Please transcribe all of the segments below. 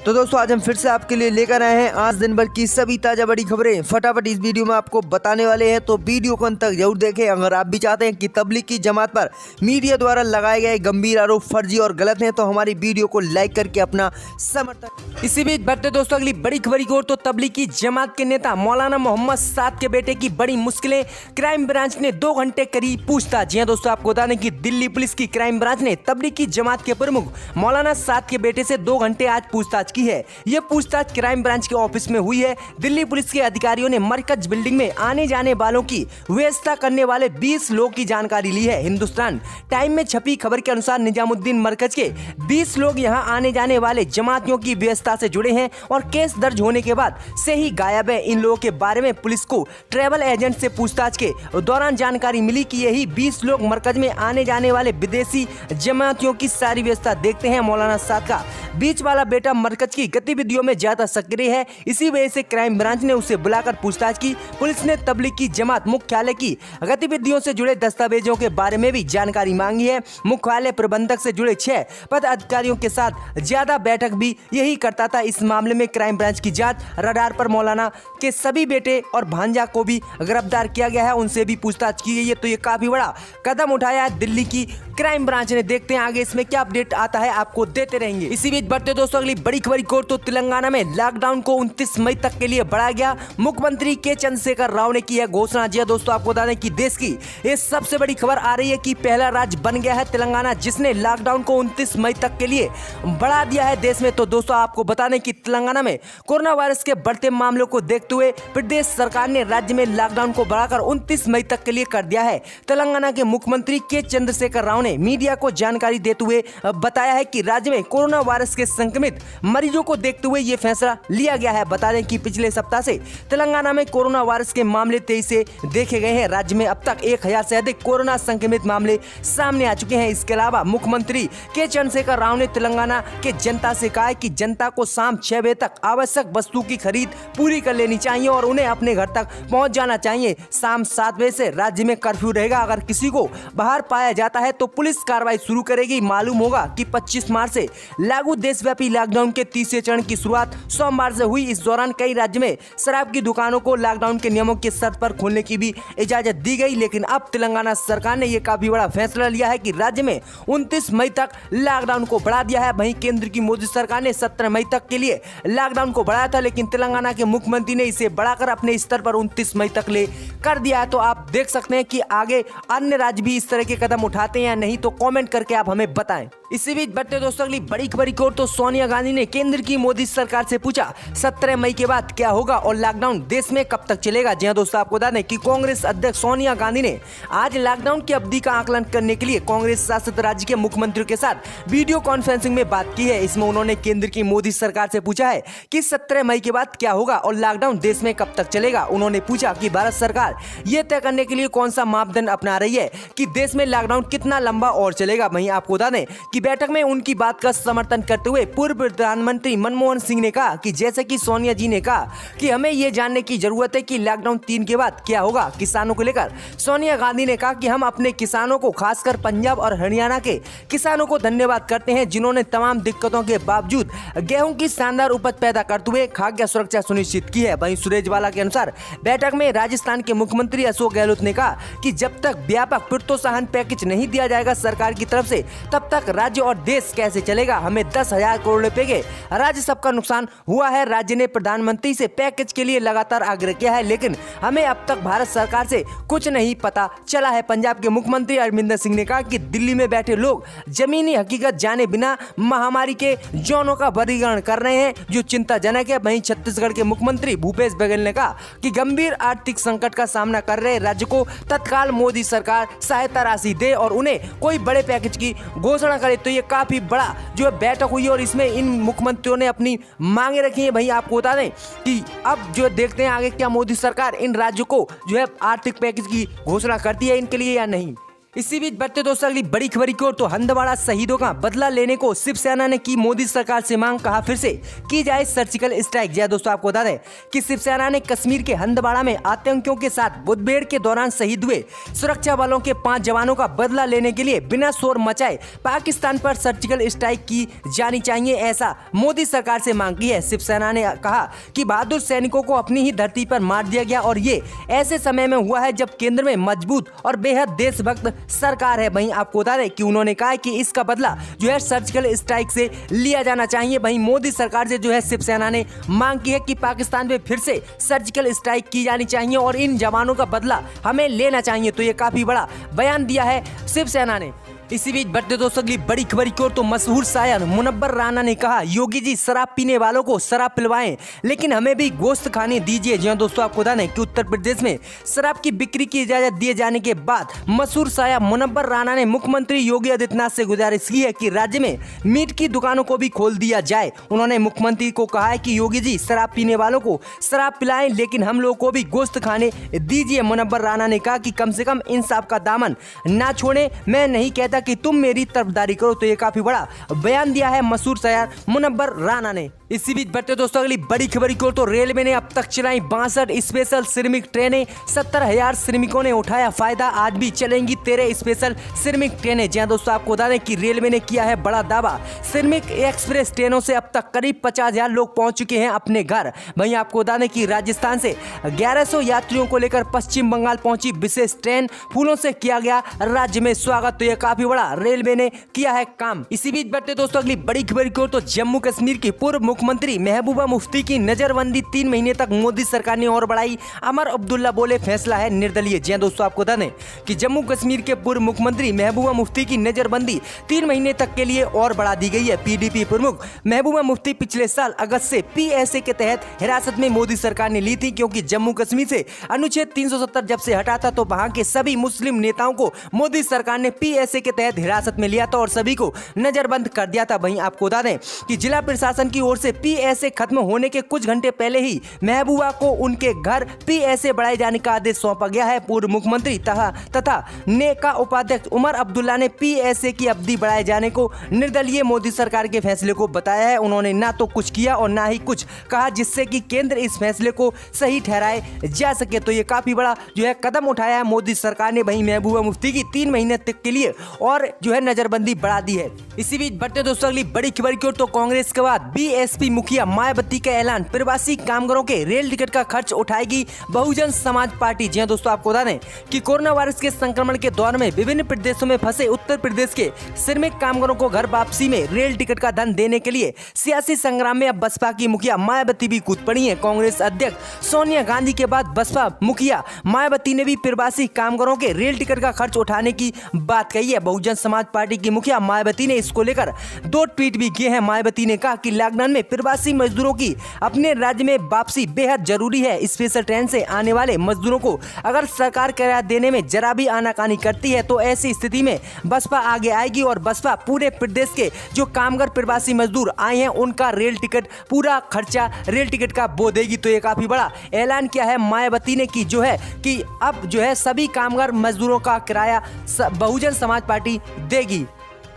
तो दोस्तों आज हम फिर से आपके लिए लेकर आए हैं आज दिन भर की सभी ताजा बड़ी खबरें फटाफट इस वीडियो में आपको बताने वाले हैं। तो वीडियो को अंत तक जरूर देखें। अगर आप भी चाहते हैं कि तबलीग की जमात पर मीडिया द्वारा लगाए गए गंभीर आरोप फर्जी और गलत हैं तो हमारी वीडियो को लाइक करके अपना समर्थन। इसी बीच बढ़ते दोस्तों अगली बड़ी खबर की ओर। तो तबलीग की जमात के नेता मौलाना मोहम्मद साद के बेटे की बड़ी मुश्किलें, क्राइम ब्रांच ने 2 घंटे करी पूछताछ। जी हां दोस्तों, आपको बता दें कि दिल्ली पुलिस की क्राइम ब्रांच ने तबलीग की जमात के प्रमुख मौलाना साद के बेटे से 2 घंटे आज पूछताछ की है। यह पूछताछ क्राइम ब्रांच के ऑफिस में हुई है। दिल्ली पुलिस के अधिकारियों ने मरकज बिल्डिंग में आने जाने वालों की व्यवस्था करने वाले 20 लोग की जानकारी ली है। हिंदुस्तान टाइम में छपी खबर के अनुसार निजामुद्दीन मरकज के 20 लोग यहां आने जाने वाले जमातियों की व्यवस्था से जुड़े हैं और केस दर्ज होने के बाद से ही गायब है। इन लोगों के बारे में पुलिस को ट्रैवल एजेंट से पूछताछ के दौरान जानकारी मिली कि यही 20 लोग मरकज में आने जाने वाले विदेशी जमातियों की सारी व्यवस्था देखते हैं। मौलाना साद का बीच वाला बेटा मरकज की गतिविधियों में ज्यादा सक्रिय है, इसी वजह से क्राइम ब्रांच ने उसे बुलाकर पूछताछ की। पुलिस ने तबलीग की जमात मुख्यालय की गतिविधियों से जुड़े दस्तावेजों के बारे में भी जानकारी मांगी है। मुख्यालय प्रबंधक से जुड़े 6 पद अधिकारियों के साथ ज्यादा बैठक भी यही करता था। इस मामले में क्राइम ब्रांच की जांच रडार पर मौलाना के सभी बेटे और भांजा को भी गिरफ्तार किया गया है, उनसे भी पूछताछ की गई है। तो ये काफी बड़ा कदम उठाया है दिल्ली की क्राइम ब्रांच ने। देखते हैं आगे इसमें क्या अपडेट आता है, आपको देते रहेंगे। इसी बीच बढ़ते दोस्तों अगली बड़ी खबर की ओर। तो तेलंगाना में लॉकडाउन को 29 मई तक के लिए बढ़ाया गया। मुख्यमंत्री के चंद्रशेखर राव ने की है घोषणा। जी दोस्तों, आपको बता दें कि देश की ये सबसे बड़ी खबर आ रही है कि पहला राज्य बन गया है तेलंगाना, जिसने लॉकडाउन को 29 मई तक के लिए बढ़ा दिया है देश में। तो दोस्तों आपको बता दें कि तेलंगाना में कोरोना वायरस के बढ़ते मामलों को देखते हुए प्रदेश सरकार ने राज्य में लॉकडाउन को बढ़ाकर 29 मई तक के लिए कर दिया है। तेलंगाना के मुख्यमंत्री के चंद्रशेखर राव ने मीडिया को जानकारी देते हुए बताया है कि राज्य में कोरोना वायरस के संक्रमित मरीजों को देखते हुए ये फैसला लिया गया है। बता दें कि पिछले सप्ताह से तेलंगाना में कोरोना वायरस के मामले तेजी से देखे गए हैं। राज्य में अब तक 1000 से अधिक कोरोना संक्रमित मामले सामने आ चुके हैं। इसके अलावा मुख्यमंत्री के चंद्रशेखर राव ने तेलंगाना के जनता से कहा है कि जनता को शाम 6 बजे तक आवश्यक वस्तु की खरीद पूरी कर लेनी चाहिए और उन्हें अपने घर तक पहुंच जाना चाहिए। शाम 7 बजे से राज्य में कर्फ्यू रहेगा। अगर किसी को बाहर पाया जाता है तो पुलिस कार्रवाई शुरू करेगी। मालूम होगा कि 25 मार्च से लागू देशव्यापी लॉकडाउन के तीसरे चरण की शुरुआत सोमवार से हुई। इस दौरान कई राज्य में शराब की दुकानों को लॉकडाउन के नियमों के शर्त पर खोलने की भी इजाजत दी गई, लेकिन अब तेलंगाना सरकार ने यह काफी बड़ा फैसला लिया है कि राज्य में 29 मई तक लॉकडाउन को बढ़ा दिया है। वहीं केंद्र की मोदी सरकार ने 17 मई तक के लिए लॉकडाउन को बढ़ाया था, लेकिन तेलंगाना के मुख्यमंत्री ने इसे बढ़ाकर अपने स्तर पर 29 मई तक ले कर दिया है। तो आप देख सकते हैं कि आगे अन्य राज्य भी इस तरह के कदम उठाते हैं या नहीं, तो कमेंट करके आप हमें बताएं। इसी बीच बढ़ते दोस्तों अगली बड़ी खबर की ओर। तो सोनिया गांधी ने केंद्र की मोदी सरकार से पूछा 17 मई के बाद क्या होगा और लॉकडाउन देश में कब तक चलेगा। जी हां दोस्तों, आपको बता दें कि कांग्रेस अध्यक्ष सोनिया गांधी ने आज लॉकडाउन की अवधि का आकलन करने के लिए कांग्रेस शासित राज्य के मुख्यमंत्रियों के साथ वीडियो कॉन्फ्रेंसिंग में बात की है। इसमें उन्होंने केंद्र की मोदी सरकार से पूछा है कि 17 मई के बाद क्या होगा और लॉकडाउन देश में कब तक चलेगा। उन्होंने पूछा कि भारत सरकार ये तय करने के लिए कौन सा मापदंड अपना रही है कि देश में लॉकडाउन कितना लंबा और चलेगा। वहीं आपको बता दें कि बैठक में उनकी बात का समर्थन करते हुए पूर्व प्रधानमंत्री मनमोहन सिंह ने कहा कि जैसे कि सोनिया जी ने कहा कि हमें यह जानने की जरूरत है कि लॉकडाउन 3 के बाद क्या होगा। किसानों को लेकर सोनिया गांधी ने कहा कि हम अपने किसानों को, खासकर पंजाब और हरियाणा के किसानों को धन्यवाद करते हैं जिन्होंने तमाम दिक्कतों के बावजूद गेहूं की शानदार उपज पैदा करते हुए खाद्य सुरक्षा सुनिश्चित की है। वहीं सुरजेवाला के अनुसार बैठक में राजस्थान के मुख्यमंत्री अशोक गहलोत ने कहा कि जब तक व्यापक प्रोत्साहन पैकेज नहीं दिया जाएगा सरकार की तरफ से तब तक राज्य और देश कैसे चलेगा। हमें 10,000 करोड़ रुपए के राजस्व का नुकसान हुआ है। राज्य ने प्रधानमंत्री से पैकेज के लिए लगातार आग्रह किया है, लेकिन हमें अब तक भारत सरकार से कुछ नहीं पता चला है। पंजाब के मुख्यमंत्री अमरिंदर सिंह ने कहा कि दिल्ली में बैठे लोग जमीनी हकीकत जाने बिना महामारी के जोनों का वर्गीकरण कर रहे हैं, जो चिंताजनक है। वहीं छत्तीसगढ़ के मुख्यमंत्री भूपेश बघेल ने कहा कि गंभीर आर्थिक संकट का सामना कर रहे राज्य को तत्काल मोदी सरकार सहायता राशि दे और उन्हें कोई बड़े पैकेज की घोषणा करे। तो ये काफी बड़ा जो बैठक हुई और इसमें इन मुख्यमंत्रियों ने अपनी मांगे रखी है। भाई आपको बता दें कि अब जो देखते हैं आगे क्या मोदी सरकार इन राज्यों को जो है आर्थिक पैकेज की घोषणा करती है इनके लिए या नहीं। इसी बीच बढ़ते दोस्तों अगली बड़ी खबर की ओर। तो हंदवाड़ा शहीदों का बदला लेने को शिवसेना ने की मोदी सरकार से मांग, कहा फिर से की जाए सर्जिकल स्ट्राइक। जी दोस्तों, आपको बता दें कि शिवसेना ने कश्मीर के हंदवाड़ा में आतंकियों के साथ मुठभेड़ के दौरान शहीद हुए सुरक्षा बलों के 5 जवानों का बदला लेने के लिए बिना शोर मचाए पाकिस्तान पर सर्जिकल स्ट्राइक की जानी चाहिए, ऐसा मोदी सरकार से मांग की है। शिवसेना ने कहा कि बहादुर सैनिकों को अपनी ही धरती पर मार दिया गया और ये ऐसे समय में हुआ है जब केंद्र में मजबूत और बेहद देशभक्त सरकार है। वहीं आपको बता दें कि उन्होंने कहा कि इसका बदला जो है सर्जिकल स्ट्राइक से लिया जाना चाहिए। वहीं मोदी सरकार से जो है शिवसेना ने मांग की है कि पाकिस्तान पे फिर से सर्जिकल स्ट्राइक की जानी चाहिए और इन जवानों का बदला हमें लेना चाहिए। तो ये काफी बड़ा बयान दिया है शिवसेना ने। इसी बीच बढ़ते दोस्तों अगली बड़ी खबर की ओर। तो मशहूर शायर मुनव्वर राना ने कहा, योगी जी शराब पीने वालों को शराब पिलवाएं लेकिन हमें भी गोश्त खाने दीजिए। जी दोस्तों, आपको बता दें कि उत्तर प्रदेश में शराब की बिक्री की इजाजत दिए जाने के बाद मशहूर शायर मुनव्वर राना ने मुख्यमंत्री योगी आदित्यनाथ से गुजारिश की है कि राज्य में मीट की दुकानों को भी खोल दिया जाए। उन्होंने मुख्यमंत्री को कहा है कि योगी जी शराब पीने वालों को शराब पिलाएं लेकिन हम लोग को भी गोश्त खाने दीजिए। मुनव्वर राना ने कहा कि कम से कम इंसाफ का दामन ना छोड़े। मैं नहीं कहता कि तुम मेरी तरफदारी करो। तो ये काफी बड़ा बयान दिया है मशहूर शायर मुनव्वर राना ने। इसी बीच बढ़ते दोस्तों अगली बड़ी खबर की ओर। तो रेलवे ने अब तक चलाई 62 स्पेशल श्रमिक ट्रेनें, 70,000 श्रमिकों ने उठाया फायदा। आज भी चलेंगी 13 स्पेशल श्रमिक ट्रेनें। जी दोस्तों, आपको बता दें कि रेलवे ने किया है बड़ा दावा। श्रमिक एक्सप्रेस ट्रेनों से अब तक करीब 50,000 लोग पहुंच चुके हैं अपने घर। वहीं आपको बता दें कि राजस्थान से 1100 यात्रियों को लेकर पश्चिम बंगाल पहुंची विशेष ट्रेन। फूलों से किया गया राज्य में स्वागत। तो यह काफी बड़ा रेलवे ने किया है काम। इसी बीच बढ़ते दोस्तों अगली बड़ी खबर की ओर। तो जम्मू कश्मीर की पूर्व मुख्यमंत्री महबूबा मुफ्ती की नजरबंदी 3 महीने तक मोदी सरकार ने और बढ़ाई। अमर अब्दुल्ला बोले फैसला है निर्दलीय। जी दोस्तों, आपको बता दें कि जम्मू कश्मीर के पूर्व मुख्यमंत्री महबूबा मुफ्ती की नजरबंदी 3 महीने तक के लिए और बढ़ा दी गई है। पीडीपी प्रमुख महबूबा मुफ्ती पिछले साल अगस्त से पीएसए के तहत हिरासत में मोदी सरकार ने ली थी, क्योंकि जम्मू कश्मीर से अनुच्छेद 370 जब से हटा था तो वहां के सभी मुस्लिम नेताओं को मोदी सरकार ने पीएसए के तहत हिरासत में लिया था और सभी को नजरबंद कर दिया था। वहीं आपको बता दें कि जिला प्रशासन की ओर से पीएसए खत्म होने के कुछ घंटे पहले ही महबूबा को उनके घर पीएसए बढ़ाए जाने का आदेश सौंपा गया है। पूर्व मुख्यमंत्री तथा नेका उपाध्यक्ष उमर अब्दुल्ला ने पीएसए की अवधि बढ़ाए जाने को निर्दलीय मोदी सरकार के फैसले को बताया है। उन्होंने ना तो कुछ किया और ना ही कुछ कहा जिससे कि केंद्र इस फैसले को सही ठहराए जा सके। तो ये काफी बड़ा जो है कदम उठाया है मोदी सरकार ने। वहीं महबूबा मुफ्ती की 3 महीने तक के लिए और जो है नजरबंदी बढ़ा दी है। इसी बीच बढ़ते दोस्तों अगली बड़ी खबर की ओर। तो कांग्रेस के बाद बीएसपी मुखिया मायावती का ऐलान, प्रवासी कामगारों के रेल टिकट का खर्च उठाएगी बहुजन समाज पार्टी। जी दोस्तों, आपको बता दें कि कोरोना वायरस के संक्रमण के दौर में विभिन्न प्रदेशों में फंसे उत्तर प्रदेश के श्रमिक कामगारों को घर वापसी में रेल टिकट का धन देने के लिए सियासी संग्राम में अब बसपा की मुखिया मायावती भी कूद पड़ी है। कांग्रेस अध्यक्ष सोनिया गांधी के बाद बसपा मुखिया मायावती ने भी प्रवासी कामगारों के रेल टिकट का खर्च उठाने की बात कही है। बहुजन समाज पार्टी की मुखिया मायावती ने इसको लेकर 2 ट्वीट भी किए हैं। मायावती ने कहा कि लॉकडाउन में प्रवासी मजदूरों की अपने राज्य में वापसी बेहद जरूरी है। स्पेशल ट्रेन से आने वाले मजदूरों को अगर सरकार किराया देने में जरा भी आनाकानी करती है तो ऐसी स्थिति में बसपा आगे आएगी और बसपा पूरे प्रदेश के जो कामगार प्रवासी मजदूर आए हैं उनका रेल टिकट पूरा खर्चा रेल टिकट का बो देगी। तो ये काफी बड़ा ऐलान किया है मायावती ने कि जो है कि अब जो है सभी कामगार मजदूरों का किराया बहुजन समाज पार्टी देगी।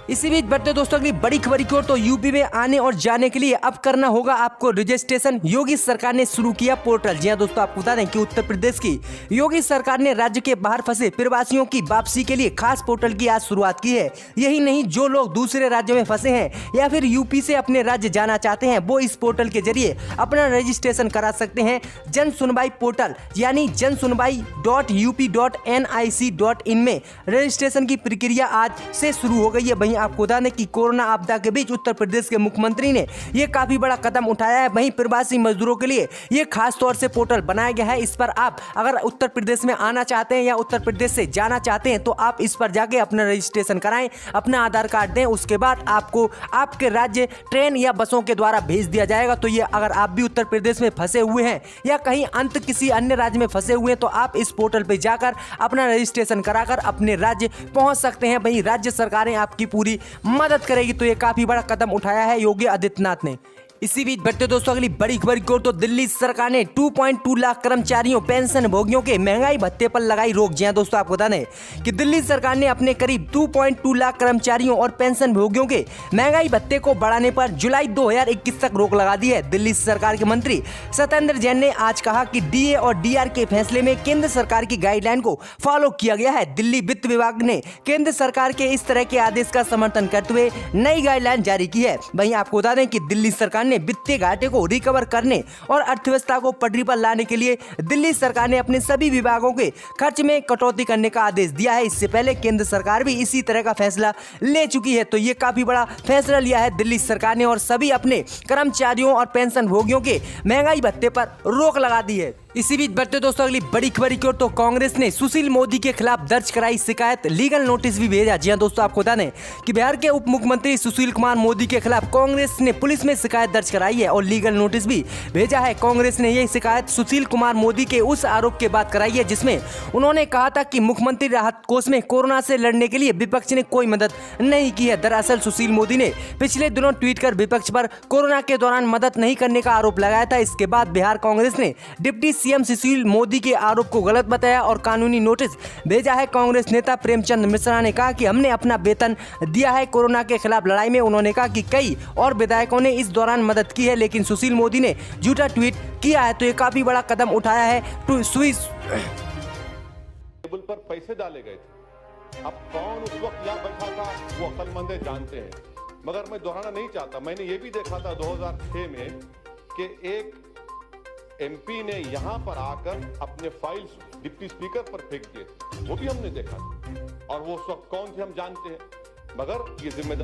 इसी बीच बढ़ते दोस्तों अगली बड़ी खबर की ओर। तो यूपी में आने और जाने के लिए अब करना होगा आपको रजिस्ट्रेशन। योगी सरकार ने शुरू किया पोर्टल। जी दोस्तों, आपको बता दें कि उत्तर प्रदेश की योगी सरकार ने राज्य के बाहर फंसे प्रवासियों की वापसी के लिए खास पोर्टल की आज शुरुआत की है। यही नहीं, जो लोग दूसरे राज्यों में फंसे हैं या फिर यूपी से अपने राज्य जाना चाहते हैं वो इस पोर्टल के जरिए अपना रजिस्ट्रेशन करा सकते हैं। जन सुनवाई पोर्टल यानी जनसुनवाई.up.nic.in में रजिस्ट्रेशन की प्रक्रिया आज से शुरू हो गई है। वहीं आपको बता दें कि कोरोना आपदा के बीच उत्तर प्रदेश के मुख्यमंत्री ने यह काफी बड़ा कदम उठाया है। वहीं प्रवासी मजदूरों के लिए यह खास तौर से पोर्टल बनाया गया है। इस पर आप अगर उत्तर प्रदेश में आना चाहते हैं या उत्तर प्रदेश से जाना चाहते हैं तो आप इस पर जाके अपना रजिस्ट्रेशन कराएं, अपना आधार कार्ड दें, उसके बाद आपको आपके राज्य ट्रेन या बसों के द्वारा भेज दिया जाएगा। तो ये अगर आप भी उत्तर प्रदेश में फंसे हुए हैं या कहीं किसी अन्य राज्य में फंसे हुए हैं तो आप इस पोर्टल पर जाकर अपना रजिस्ट्रेशन कराकर अपने राज्य पहुंच सकते हैं। वहीं राज्य सरकारें आपकी पूरी मदद करेगी। तो ये काफी बड़ा कदम उठाया है योगी आदित्यनाथ ने। इसी बीच बढ़ते दोस्तों अगली बड़ी खबर की ओर तो दिल्ली सरकार ने 2.2 लाख कर्मचारियों पेंशन भोगियों के महंगाई भत्ते पर लगाई रोक। जी हां दोस्तों, आपको बता दें कि दिल्ली सरकार ने अपने करीब 2.2 लाख कर्मचारियों और पेंशन भोगियों के महंगाई भत्ते को बढ़ाने पर जुलाई 2021 तक रोक लगा दी है। दिल्ली सरकार के मंत्री सत्येंद्र जैन ने आज कहा कि डीए और डीआर के फैसले में केंद्र सरकार की गाइडलाइन को फॉलो किया गया है। दिल्ली वित्त विभाग ने केंद्र सरकार के इस तरह के आदेश का समर्थन करते हुए नई गाइडलाइन जारी की है। वहीं आपको बता दें कि दिल्ली सरकार ने वित्तीय घाटे को रिकवर करने और अर्थव्यवस्था को पटरी पर लाने के लिए दिल्ली सरकार ने अपने सभी विभागों के खर्च में कटौती करने का आदेश दिया है। इससे पहले केंद्र सरकार भी इसी तरह का फैसला ले चुकी है। तो ये काफी बड़ा फैसला लिया है दिल्ली सरकार ने और सभी अपने कर्मचारियों और पेंशन भोगियों के महंगाई भत्ते पर रोक लगा दी है। इसी बीच बढ़ते दोस्तों अगली बड़ी खबर की ओर तो कांग्रेस ने सुशील मोदी के खिलाफ दर्ज कराई शिकायत, लीगल नोटिस भी भेजा। जी हां दोस्तों, आपको बता दें कि बिहार के उप मुख्यमंत्री सुशील कुमार मोदी के खिलाफ कांग्रेस ने पुलिस में शिकायत दर्ज कराई है और लीगल नोटिस भी भेजा है। कांग्रेस ने यह शिकायत सुशील कुमार मोदी के उस आरोप के बाद कराई है जिसमें उन्होंने कहा था कि मुख्यमंत्री राहत कोष में कोरोना से लड़ने के लिए विपक्ष ने कोई मदद नहीं की है। दरअसल सुशील मोदी ने पिछले दिनों ट्वीट कर विपक्ष पर कोरोना के दौरान मदद नहीं करने का आरोप लगाया था। इसके बाद बिहार कांग्रेस ने डिप्टी सीएम सुशील मोदी के आरोप को गलत बताया और कानूनी नोटिस भेजा है। कांग्रेस नेता प्रेमचंद मिश्रा ने कहा कि हमने अपना वेतन दिया है कोरोना के खिलाफ लड़ाई में। उन्होंने कहा कि कई और विधायकों ने इस दौरान मदद की है लेकिन सुशील मोदी ने झूठा ट्वीट किया है। तो ये काफी बड़ा कदम उठाया है टेबल पर पैसे डाले गए थे। अब कौन उस वक्त यहाँ बैठा था वो अक्लमंद जानते हैं, मगर मैं दोहराना नहीं चाहता। मैंने ये भी देखा था 2006 में कि एक एमपी ने यहां पर आकर अपने फाइल्स डिप्टी स्पीकर पर फेंक दिए थे, वो भी हमने देखा था। और वो उस वक्त कौन थे हम जानते हैं, मगर ये जिम्मेदार